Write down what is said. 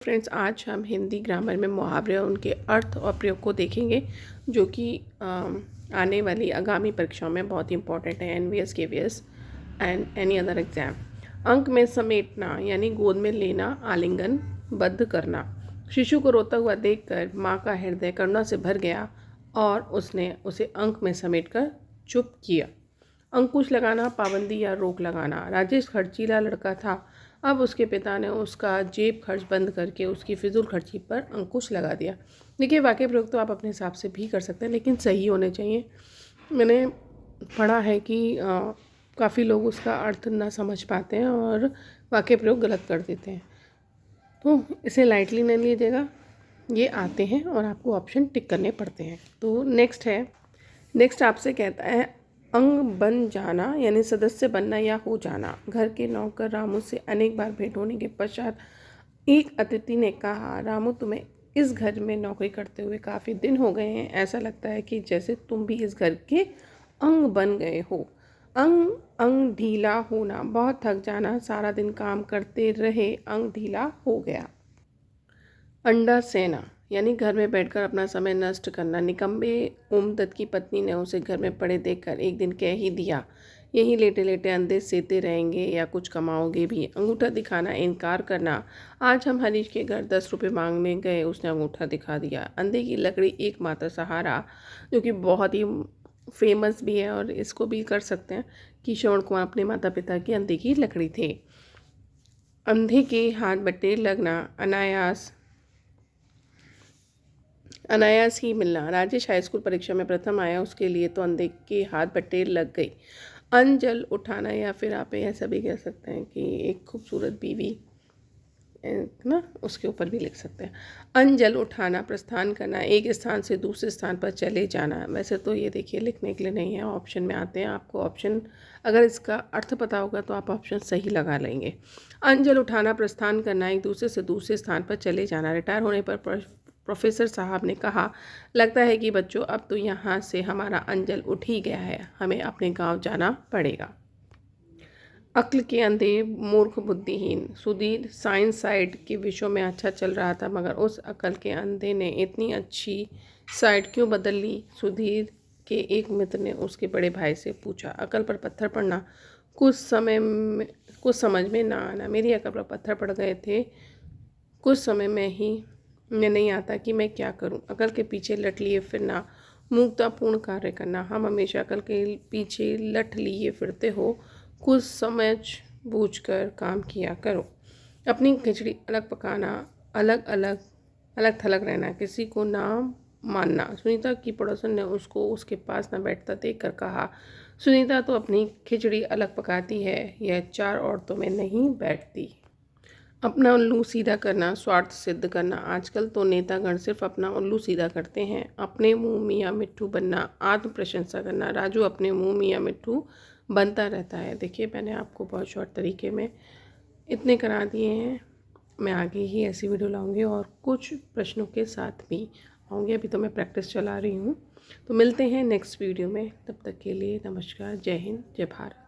Friends, आज हम Hindi grammar में मुहावरे और उनके अर्थ और प्रयोग को देखेंगे, जो कि आने वाली आगामी परीक्षाओं में बहुत ही इंपॉर्टेंट है। NVS, KVS and any other exam. अंक में समेटना यानी गोद में लेना, आलिंगन बद्ध करना। शिशु को रोता हुआ देखकर माँ का हृदय करुणा से भर गया और उसने उसे अंक में समेटकर चुप किया। अंकुश लगाना, पाबंदी या रोक लगाना। राजेश खर्चीला लड़का था। अब उसके पिता ने उसका जेब खर्च बंद करके उसकी फिजूल खर्ची पर अंकुश लगा दिया। देखिए, वाक्य प्रयोग तो आप अपने हिसाब से भी कर सकते हैं, लेकिन सही होने चाहिए। मैंने पढ़ा है कि काफ़ी लोग उसका अर्थ ना समझ पाते हैं और वाक्य प्रयोग गलत कर देते हैं, तो इसे लाइटली नहीं लीजिएगा। ये आते हैं और आपको ऑप्शन टिक करने पड़ते हैं। तो नेक्स्ट आपसे कहता है अंग बन जाना यानी सदस्य बनना या हो जाना। घर के नौकर रामू से अनेक बार भेंट होने के पश्चात एक अतिथि ने कहा, रामू, तुम्हें इस घर में नौकरी करते हुए काफ़ी दिन हो गए हैं। ऐसा लगता है कि जैसे तुम भी इस घर के अंग बन गए हो। अंग अंग ढीला होना, बहुत थक जाना, सारा दिन काम करते रहे, अंग ढीला हो गया। अंडा सेना यानी घर में बैठकर अपना समय नष्ट करना। निकम्बे ओमदत्त की पत्नी ने उसे घर में पड़े देखकर एक दिन कह ही दिया, यहीं लेटे लेटे अंधे सेते रहेंगे या कुछ कमाओगे भी। अंगूठा दिखाना, इनकार करना। आज हम हरीश के घर 10 रुपये मांगने गए, उसने अंगूठा दिखा दिया। अंधे की लकड़ी एकमात्र सहारा, जो कि बहुत ही फेमस भी है और इसको भी कर सकते हैं कि श्रवण कुमार अपने माता पिता की अंधे की लकड़ी थे। अंधे के हाथ बटेर लगना, अनायास ही मिलना। राजेश हाई स्कूल परीक्षा में प्रथम आया, उसके लिए तो अंधे के हाथ बटेर लग गई। अंजल उठाना, या फिर आप ऐसा भी कह सकते हैं कि एक खूबसूरत बीवी ना, उसके ऊपर भी लिख सकते हैं। अंजल उठाना, प्रस्थान करना, एक स्थान से दूसरे स्थान पर चले जाना। वैसे तो ये देखिए लिखने के लिए नहीं है, ऑप्शन में आते हैं। आपको ऑप्शन, अगर इसका अर्थ पता होगा तो आप ऑप्शन सही लगा लेंगे। अंजल उठाना, प्रस्थान करना, एक दूसरे से दूसरे स्थान पर चले जाना। रिटायर होने पर प्रोफेसर साहब ने कहा, लगता है कि बच्चों, अब तो यहाँ से हमारा अंजल उठ ही गया है, हमें अपने गांव जाना पड़ेगा। अक्ल के अंधे, मूर्ख, बुद्धिहीन। सुधीर साइंस साइड के विषयों में अच्छा चल रहा था, मगर उस अक्ल के अंधे ने इतनी अच्छी साइड क्यों बदल ली? सुधीर के एक मित्र ने उसके बड़े भाई से पूछा। अकल पर पत्थर पड़ना, कुछ समझ में ना आना। मेरी अकल पर पत्थर पड़ गए थे, कुछ समय में नहीं आता कि मैं क्या करूं। अकल के पीछे लट लिए फिरना, मूर्खतापूर्ण कार्य करना। हम हमेशा अकल के पीछे लट लिए फिरते हो, कुछ समझ बूझ कर काम किया करो। अपनी खिचड़ी अलग पकाना, अलग थलग रहना, किसी को ना मानना। सुनीता की पड़ोसन ने उसको उसके पास न बैठता देखकर कहा, सुनीता तो अपनी खिचड़ी अलग पकाती है, यह 4 औरतों में नहीं बैठती। अपना उल्लू सीधा करना, स्वार्थ सिद्ध करना। आजकल तो नेतागण सिर्फ अपना उल्लू सीधा करते हैं। अपने मुंह मियाँ मिट्ठू बनना, आत्म प्रशंसा करना। राजू अपने मुंह मियाँ मिट्ठू बनता रहता है। देखिए, मैंने आपको बहुत शॉर्ट तरीके में इतने करा दिए हैं। मैं आगे ही ऐसी वीडियो लाऊंगी और कुछ प्रश्नों के साथ भी आऊँगी। अभी तो मैं प्रैक्टिस चला रही हूँ। तो मिलते हैं नेक्स्ट वीडियो में, तब तक के लिए नमस्कार, जय हिंद, जय भारत।